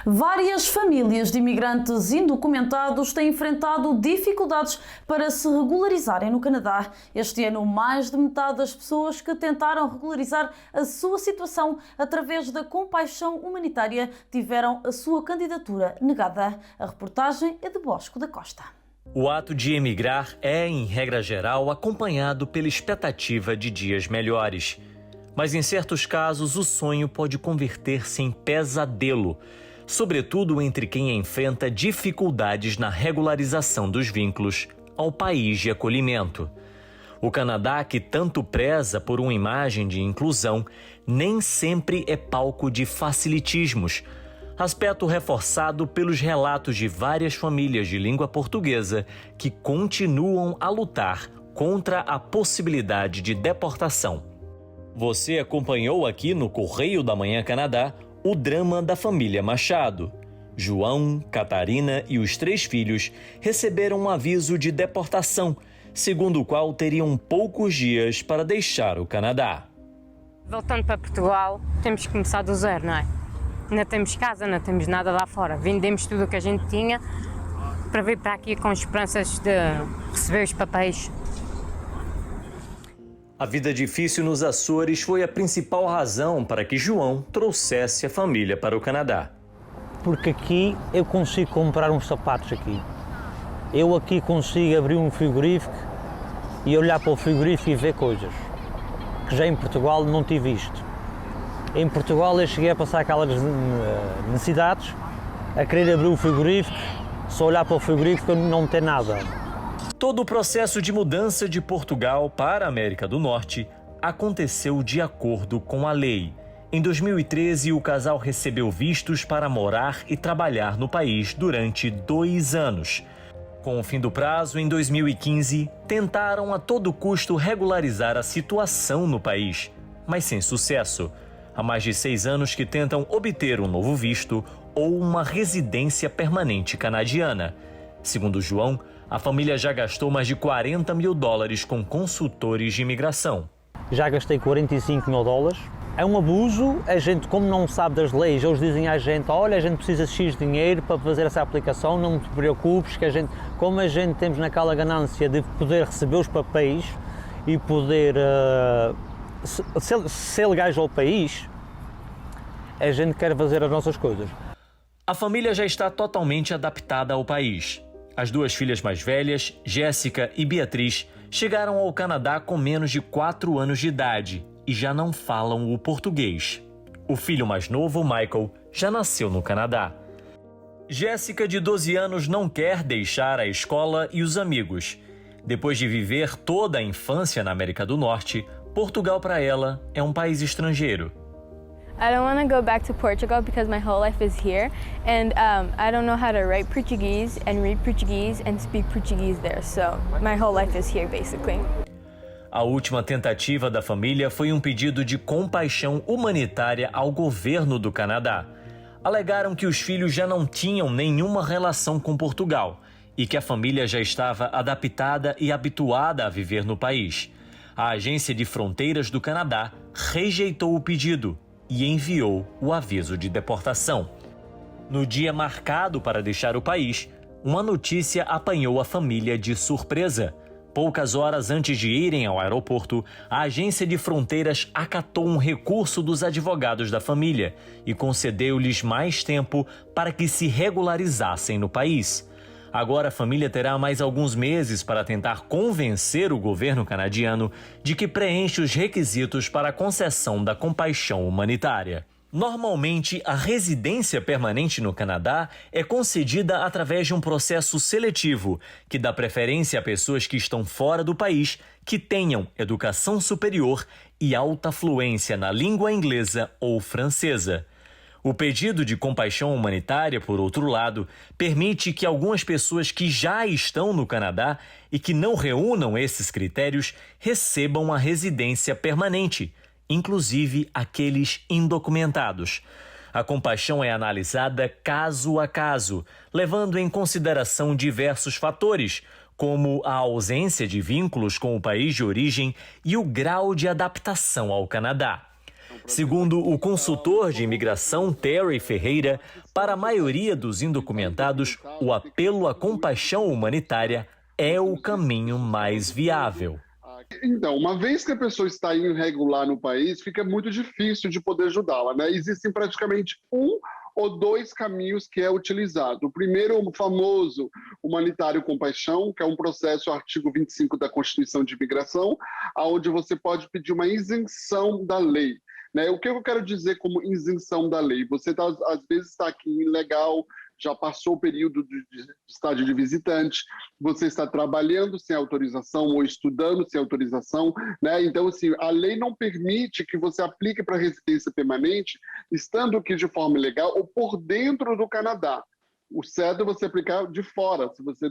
Várias famílias de imigrantes indocumentados têm enfrentado dificuldades para se regularizarem no Canadá. Este ano, mais de metade das pessoas que tentaram regularizar a sua situação através da compaixão humanitária tiveram a sua candidatura negada. A reportagem é de Bosco da Costa. O ato de emigrar é, em regra geral, acompanhado pela expectativa de dias melhores. Mas em certos casos, o sonho pode converter-se em pesadelo, sobretudo entre quem enfrenta dificuldades na regularização dos vínculos ao país de acolhimento. O Canadá, que tanto preza por uma imagem de inclusão, nem sempre é palco de facilitismos, aspecto reforçado pelos relatos de várias famílias de língua portuguesa que continuam a lutar contra a possibilidade de deportação. Você acompanhou aqui no Correio da Manhã Canadá o drama da família Machado. João, Catarina e os 3 filhos receberam um aviso de deportação, segundo o qual teriam poucos dias para deixar o Canadá. Voltando para Portugal, temos que começar do zero, não é? Não temos casa, não temos nada lá fora. Vendemos tudo o que a gente tinha para vir para aqui com esperanças de receber os papéis. A vida difícil nos Açores foi a principal razão para que João trouxesse a família para o Canadá. Porque aqui eu consigo comprar uns sapatos aqui. Eu aqui consigo abrir um frigorífico e olhar para o frigorífico e ver coisas que já em Portugal não tive visto. Em Portugal eu cheguei a passar aquelas necessidades, a querer abrir o frigorífico, só olhar para o frigorífico e não ter nada. Todo o processo de mudança de Portugal para a América do Norte aconteceu de acordo com a lei. Em 2013, o casal recebeu vistos para morar e trabalhar no país durante 2 anos. Com o fim do prazo, em 2015, tentaram a todo custo regularizar a situação no país, mas sem sucesso. Há mais de 6 anos que tentam obter um novo visto ou uma residência permanente canadiana. Segundo João, a família já gastou mais de $40 mil com consultores de imigração. Já gastei $45 mil. É um abuso, a gente, como não sabe das leis, eles dizem à gente, olha, a gente precisa de X dinheiro para fazer essa aplicação, não te preocupes, que a gente, como a gente temos naquela ganância de poder receber os papéis e poder ser legais ao país, a gente quer fazer as nossas coisas. A família já está totalmente adaptada ao país. As 2 filhas mais velhas, Jéssica e Beatriz, chegaram ao Canadá com menos de 4 anos de idade e já não falam o português. O filho mais novo, Michael, já nasceu no Canadá. Jéssica, de 12 anos, não quer deixar a escola e os amigos. Depois de viver toda a infância na América do Norte, Portugal para ela é um país estrangeiro. I don't want to go back to Portugal because my whole life is here and I don't know how to write Portuguese and read Portuguese and speak Portuguese there, so my whole life is here basically. A última tentativa da família foi um pedido de compaixão humanitária ao governo do Canadá. Alegaram que os filhos já não tinham nenhuma relação com Portugal e que a família já estava adaptada e habituada a viver no país. A Agência de Fronteiras do Canadá rejeitou o pedido e enviou o aviso de deportação. No dia marcado para deixar o país, uma notícia apanhou a família de surpresa. Poucas horas antes de irem ao aeroporto, a Agência de Fronteiras acatou um recurso dos advogados da família e concedeu-lhes mais tempo para que se regularizassem no país. Agora a família terá mais alguns meses para tentar convencer o governo canadiano de que preenche os requisitos para a concessão da compaixão humanitária. Normalmente, a residência permanente no Canadá é concedida através de um processo seletivo, que dá preferência a pessoas que estão fora do país, que tenham educação superior e alta fluência na língua inglesa ou francesa. O pedido de compaixão humanitária, por outro lado, permite que algumas pessoas que já estão no Canadá e que não reúnam esses critérios recebam a residência permanente, inclusive aqueles indocumentados. A compaixão é analisada caso a caso, levando em consideração diversos fatores, como a ausência de vínculos com o país de origem e o grau de adaptação ao Canadá. Segundo o consultor de imigração Terry Ferreira, para a maioria dos indocumentados, o apelo à compaixão humanitária é o caminho mais viável. Então, uma vez que a pessoa está irregular no país, fica muito difícil de poder ajudá-la, né? Existem praticamente um ou dois caminhos que é utilizado. O primeiro, o famoso humanitário compaixão, que é um processo, artigo 25 da Constituição de Imigração, onde você pode pedir uma isenção da lei. Né? O que eu quero dizer como isenção da lei? Você às vezes está aqui ilegal, já passou o período de estágio de visitante, você está trabalhando sem autorização ou estudando sem autorização, né? Então, assim, a lei não permite que você aplique para residência permanente estando aqui de forma ilegal ou por dentro do Canadá. O certo é você aplicar de fora, se você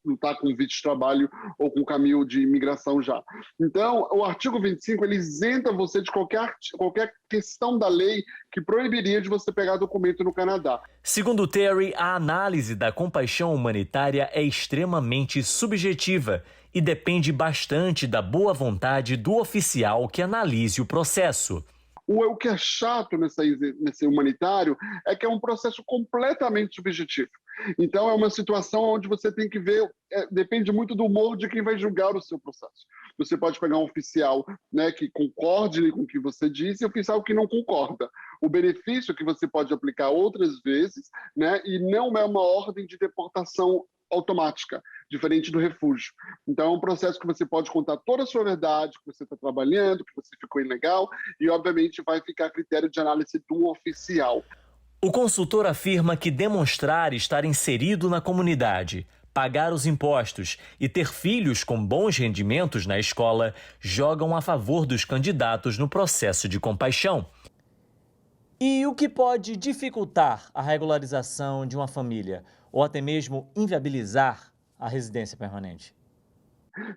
não está com visto de trabalho ou com caminho de imigração já. Então, o artigo 25, ele isenta você de qualquer questão da lei que proibiria de você pegar documento no Canadá. Segundo Terry, a análise da compaixão humanitária é extremamente subjetiva e depende bastante da boa vontade do oficial que analise o processo. O que é chato nesse humanitário é que é um processo completamente subjetivo. Então, é uma situação onde você tem que ver, depende muito do humor de quem vai julgar o seu processo. Você pode pegar um oficial, né, que concorde com o que você disse e um oficial que não concorda. O benefício que você pode aplicar outras vezes, né, e não é uma ordem de deportação automática, diferente do refúgio. Então, é um processo que você pode contar toda a sua verdade, que você está trabalhando, que você ficou ilegal, e, obviamente, vai ficar a critério de análise do oficial. O consultor afirma que demonstrar estar inserido na comunidade, pagar os impostos e ter filhos com bons rendimentos na escola jogam a favor dos candidatos no processo de compaixão. E o que pode dificultar a regularização de uma família ou até mesmo inviabilizar a residência permanente?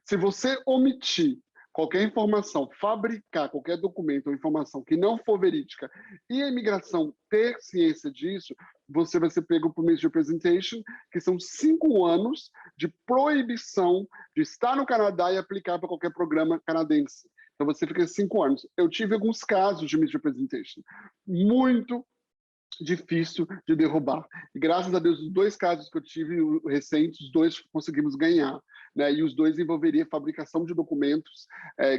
Se você omitir qualquer informação, fabricar qualquer documento ou informação que não for verídica e a imigração ter ciência disso, você vai ser pego por misrepresentation, que são 5 anos de proibição de estar no Canadá e aplicar para qualquer programa canadense. Então você fica 5 anos. Eu tive alguns casos de misrepresentation, muito difícil de derrubar. E graças a Deus, os 2 casos que eu tive recentes, os 2 conseguimos ganhar, né? E os 2 envolveriam fabricação de documentos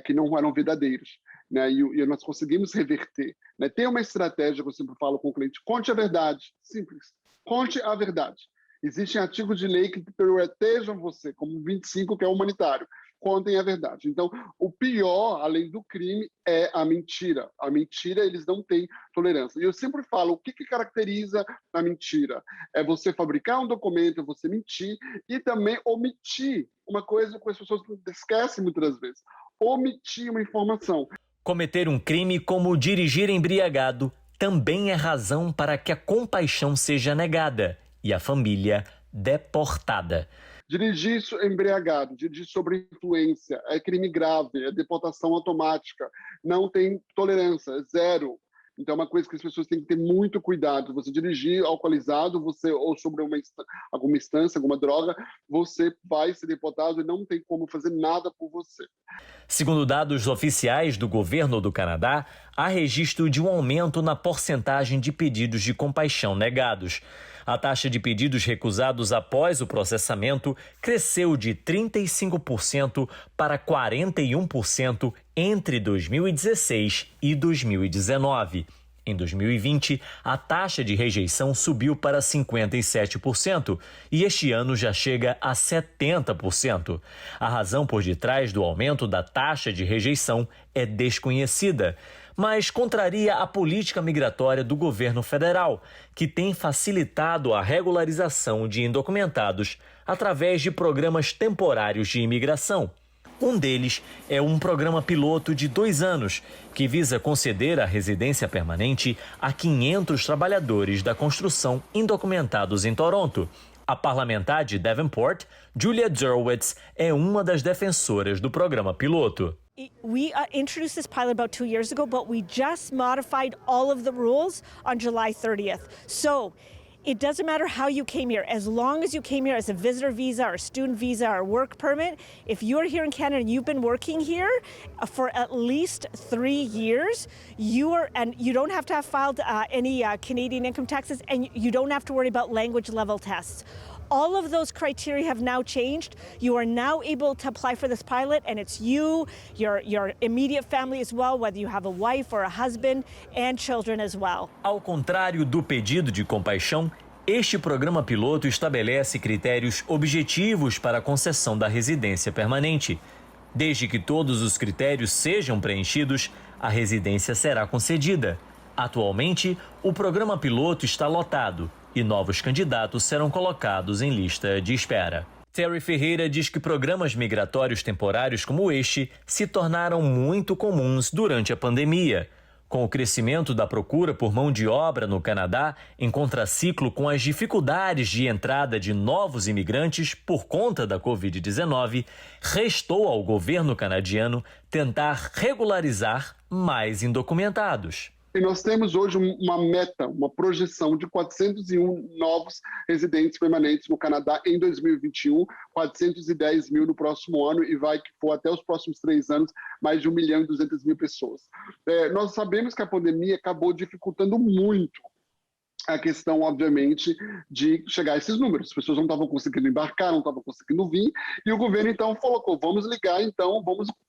que não eram verdadeiros, né? E nós conseguimos reverter, né? Tem uma estratégia que eu sempre falo com o cliente: conte a verdade, simples, conte a verdade. Existem artigos de lei que protejam você, como 25, que é humanitário. Contem a verdade. Então, o pior, além do crime, é a mentira. A mentira, eles não têm tolerância. E eu sempre falo, o que caracteriza a mentira? É você fabricar um documento, você mentir e também omitir uma coisa que as pessoas esquecem muitas vezes. Omitir uma informação. Cometer um crime como dirigir embriagado também é razão para que a compaixão seja negada e a família deportada. Dirigir embriagado, dirigir sob influência, é crime grave, é deportação automática, não tem tolerância, é 0. Então é uma coisa que as pessoas têm que ter muito cuidado. Você dirigir alcoolizado, ou sobre alguma instância, alguma droga, você vai ser deportado e não tem como fazer nada por você. Segundo dados oficiais do governo do Canadá, há registro de um aumento na porcentagem de pedidos de compaixão negados. A taxa de pedidos recusados após o processamento cresceu de 35% para 41% entre 2016 e 2019. Em 2020, a taxa de rejeição subiu para 57% e este ano já chega a 70%. A razão por detrás do aumento da taxa de rejeição é desconhecida, mas contraria a política migratória do governo federal, que tem facilitado a regularização de indocumentados através de programas temporários de imigração. Um deles é um programa piloto de 2 anos, que visa conceder a residência permanente a 500 trabalhadores da construção indocumentados em Toronto. A parlamentar de Davenport, Julia Zurwitz, é uma das defensoras do programa piloto. We introduced this pilot about 2 years ago, but we just modified all of the rules on July 30th. So It doesn't matter how you came here, as long as you came here as a visitor visa or student visa or work permit. If you're here in Canada and you've been working here for at least 3 years, and you don't have to have filed any Canadian income taxes, and you don't have to worry about language level tests. All of those criteria have now changed. You are now able to apply for this pilot, and it's you, your immediate family as well, whether you have a wife or a husband, and children as well. Ao contrário do pedido de compaixão, este programa piloto estabelece critérios objetivos para a concessão da residência permanente. Desde que todos os critérios sejam preenchidos, a residência será concedida. Atualmente, o programa piloto está lotado e novos candidatos serão colocados em lista de espera. Terry Ferreira diz que programas migratórios temporários como este se tornaram muito comuns durante a pandemia. Com o crescimento da procura por mão de obra no Canadá, em contraciclo com as dificuldades de entrada de novos imigrantes por conta da Covid-19, restou ao governo canadiano tentar regularizar mais indocumentados. E nós temos hoje uma meta, uma projeção de 401 novos residentes permanentes no Canadá em 2021, 410 mil no próximo ano e vai que for até os próximos 3 anos, mais de 1.200.000 pessoas. Nós sabemos que a pandemia acabou dificultando muito a questão, obviamente, de chegar a esses números. As pessoas não estavam conseguindo embarcar, não estavam conseguindo vir, e o governo, então, colocou, vamos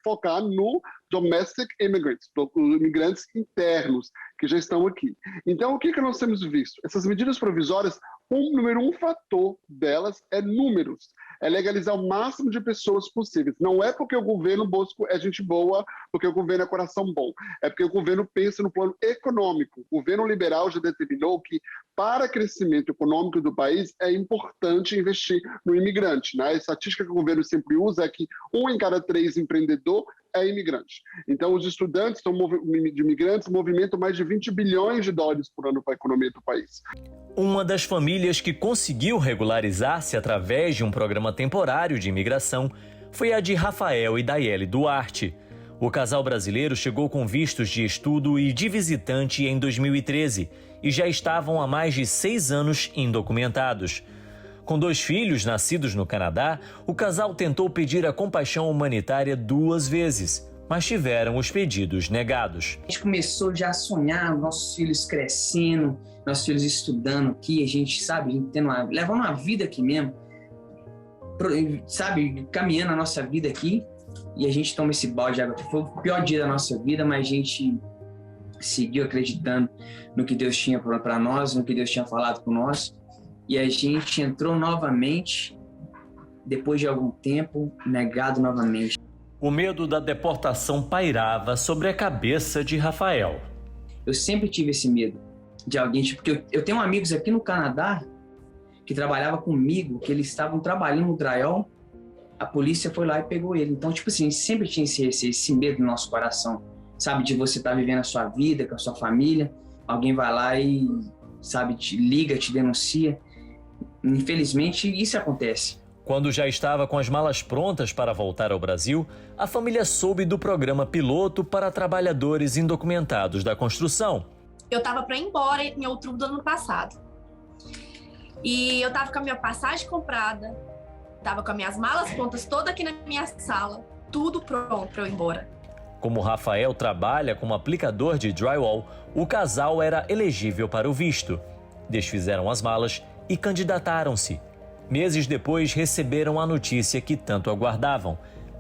focar no domestic immigrants, os imigrantes internos, que já estão aqui. Então, o que nós temos visto? Essas medidas provisórias, um fator delas é números. É legalizar o máximo de pessoas possíveis. Não é porque o governo Bosco é gente boa, porque o governo é coração bom. É porque o governo pensa no plano econômico. O governo liberal já determinou que, para crescimento econômico do país, é importante investir no imigrante, né? A estatística que o governo sempre usa é que 1 em cada 3 empreendedor é imigrante. Então, os estudantes de imigrantes movimentam mais de 20 bilhões de dólares por ano para a economia do país. Uma das famílias que conseguiu regularizar-se através de um programa temporário de imigração foi a de Rafael e Daiele Duarte. O casal brasileiro chegou com vistos de estudo e de visitante em 2013 e já estavam há mais de 6 anos indocumentados. Com 2 filhos nascidos no Canadá, o casal tentou pedir a compaixão humanitária 2 vezes, mas tiveram os pedidos negados. A gente começou já a sonhar, nossos filhos crescendo, nossos filhos estudando aqui, a gente, levando uma vida aqui mesmo, caminhando a nossa vida aqui, e a gente toma esse balde de água. Foi o pior dia da nossa vida, mas a gente seguiu acreditando no que Deus tinha para nós, no que Deus tinha falado com nós. E a gente entrou novamente, depois de algum tempo, negado novamente. O medo da deportação pairava sobre a cabeça de Rafael. Eu sempre tive esse medo de alguém, porque eu tenho amigos aqui no Canadá que trabalhavam comigo, que eles estavam trabalhando no drywall, a polícia foi lá e pegou ele. Então, sempre tinha esse medo no nosso coração, de você estar vivendo a sua vida com a sua família, alguém vai lá e, te liga, te denuncia. Infelizmente, isso acontece. Quando já estava com as malas prontas para voltar ao Brasil, a família soube do programa piloto para trabalhadores indocumentados da construção. Eu estava para ir embora em outubro do ano passado. E eu estava com a minha passagem comprada, estava com as minhas malas prontas, toda aqui na minha sala, tudo pronto para eu ir embora. Como Rafael trabalha como aplicador de drywall, o casal era elegível para o visto. Desfizeram as malas e candidataram-se. Meses depois, receberam a notícia que tanto aguardavam.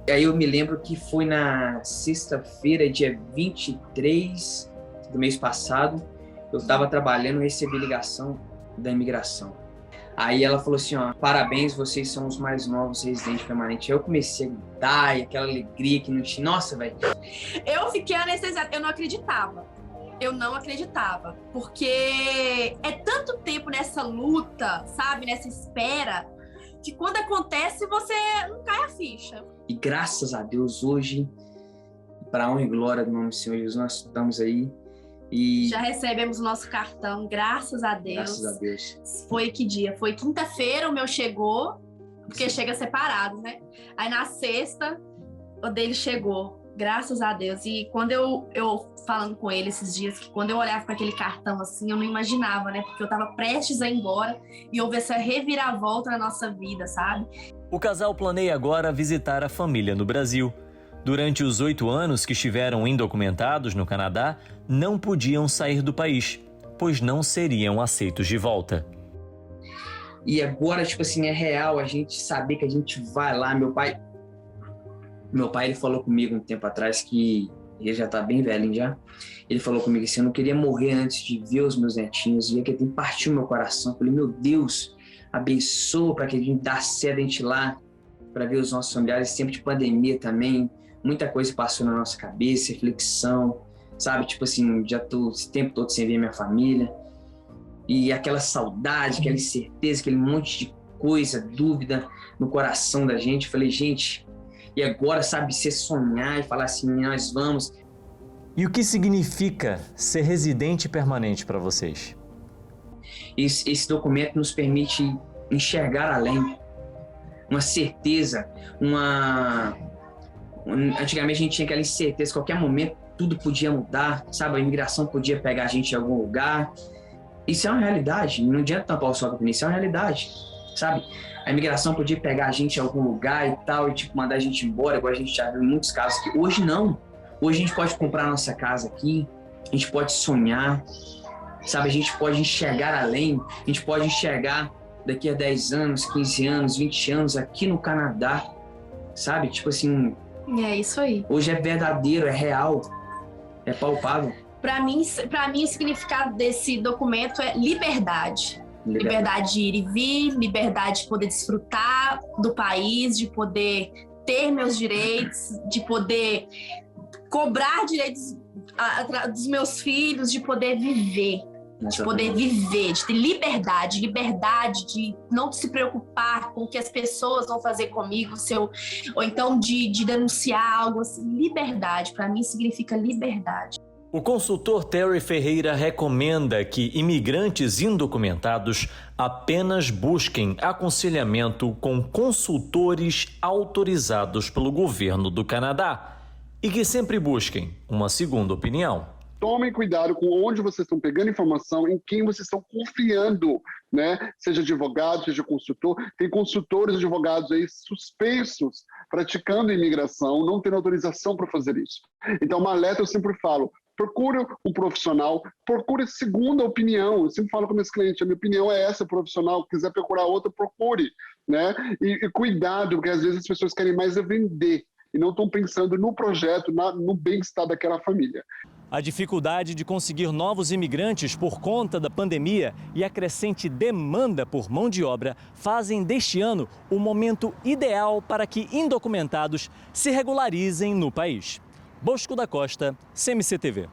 Aí eu me lembro que foi na sexta-feira, dia 23 do mês passado, eu estava trabalhando e recebi ligação da imigração. Aí ela falou assim, parabéns, vocês são os mais novos residentes permanentes. Eu comecei a gritar e aquela alegria que não tinha. Nossa, velho. Eu fiquei anestesiada, eu não acreditava. Porque é tanto tempo nessa luta, nessa espera, que quando acontece você não cai a ficha. E graças a Deus, hoje, para a honra e glória do nome do Senhor Jesus, nós estamos aí. E já recebemos o nosso cartão, graças a Deus. Graças a Deus. Foi que dia? Foi quinta-feira, o meu chegou, porque chega separado, né? Aí na sexta, o dele chegou. Graças a Deus. E quando eu falando com ele esses dias, que quando eu olhava para aquele cartão assim, eu não imaginava, né? Porque eu estava prestes a ir embora e houve essa reviravolta na nossa vida, sabe? O casal planeia agora visitar a família no Brasil. Durante os 8 anos que estiveram indocumentados no Canadá, não podiam sair do país, pois não seriam aceitos de volta. E agora, tipo assim, é real a gente saber que a gente vai lá. Meu pai ele falou comigo um tempo atrás que ele já tá bem velhinho já. Ele falou comigo assim, eu não queria morrer antes de ver os meus netinhos. E aquilo partiu meu coração. Eu falei, meu Deus, abençoa para que a gente dê certo a gente lá, para ver os nossos familiares. Tempo de pandemia também, muita coisa passou na nossa cabeça, reflexão, sabe? Tipo assim, já tô esse tempo todo sem ver minha família. E aquela saudade, aquela incerteza, aquele monte de coisa, dúvida no coração da gente. Eu falei, gente... E agora, sabe, você sonhar e falar assim, nós vamos. E o que significa ser residente permanente para vocês? Esse documento nos permite enxergar além. Uma certeza, Antigamente a gente tinha aquela incerteza, qualquer momento tudo podia mudar, sabe? A imigração podia pegar a gente em algum lugar. Isso é uma realidade, não adianta tampar o sol com a isso é uma realidade, sabe? A imigração podia pegar a gente em algum lugar e tal, e tipo, mandar a gente embora, igual a gente já viu em muitos casos. Que hoje não. Hoje a gente pode comprar a nossa casa aqui, a gente pode sonhar, sabe? A gente pode enxergar além, a gente pode enxergar daqui a 10 anos, 15 anos, 20 anos aqui no Canadá, sabe? Tipo assim... É isso aí. Hoje é verdadeiro, é real, é palpável. Para mim, o significado desse documento é liberdade. Liberdade de ir e vir, liberdade de poder desfrutar do país, de poder ter meus direitos, de poder cobrar direitos dos meus filhos, de poder viver. De poder viver, de ter liberdade de não se preocupar com o que as pessoas vão fazer comigo, ou então de denunciar algo assim. Liberdade, para mim, significa liberdade. O consultor Terry Ferreira recomenda que imigrantes indocumentados apenas busquem aconselhamento com consultores autorizados pelo governo do Canadá e que sempre busquem uma segunda opinião. Tomem cuidado com onde vocês estão pegando informação, em quem vocês estão confiando, né? Seja advogado, seja consultor. Tem consultores e advogados aí suspensos praticando imigração, não tendo autorização para fazer isso. Então, uma alerta eu sempre falo, procure um profissional, procure segunda opinião. Eu sempre falo com meus clientes, a minha opinião é essa, profissional, quiser procurar outra, procure, né? E cuidado, porque às vezes as pessoas querem mais vender e não estão pensando no projeto, no bem-estar daquela família. A dificuldade de conseguir novos imigrantes por conta da pandemia e a crescente demanda por mão de obra fazem deste ano o momento ideal para que indocumentados se regularizem no país. Bosco da Costa, CMC TV.